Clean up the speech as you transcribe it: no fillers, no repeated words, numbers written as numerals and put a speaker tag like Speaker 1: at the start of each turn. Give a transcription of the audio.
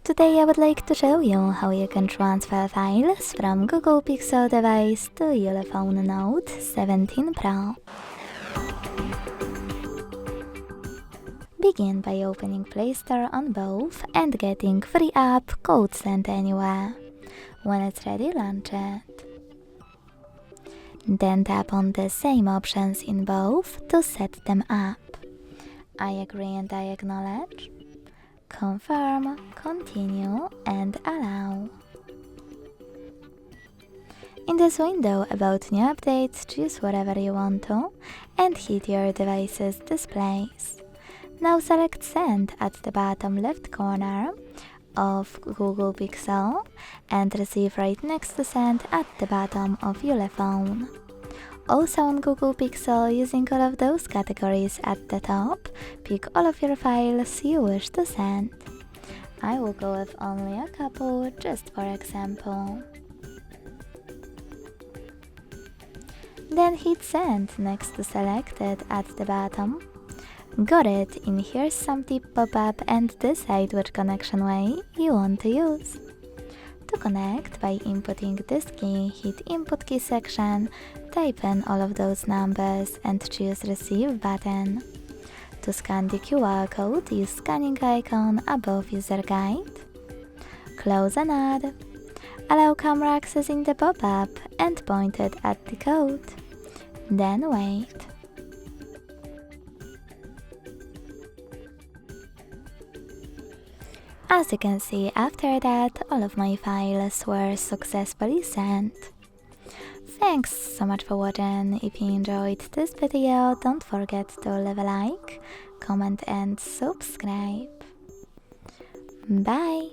Speaker 1: Today I would like to show you how you can transfer files from Google Pixel device to Ulefone Note 17 Pro. Begin by opening Play Store on both and getting free app Code Send Anywhere. When it's ready, launch it. Then tap on the same options in both to set them up. I agree and I acknowledge. Confirm, continue and allow. In this window about new updates, choose whatever you want to and hit your device's displays. Now select Send at the bottom left corner of Google Pixel and Receive right next to Send at the bottom of Ulefone. Also on Google Pixel, using all of those categories at the top, pick all of your files you wish to send. I will go with only a couple, just for example. Then hit Send next to Selected at the bottom. Got it, in Here's Some Tip pop-up and decide which connection way you want to use. To connect by inputting this key, hit Input Key section, type in all of those numbers and choose Receive button. To scan the QR code, use scanning icon above User Guide. Close and add. Allow camera access in the pop-up and point it at the code. Then wait. As you can see, after that, all of my files were successfully sent. Thanks so much for watching. If you enjoyed this video, don't forget to leave a like, comment and subscribe. Bye!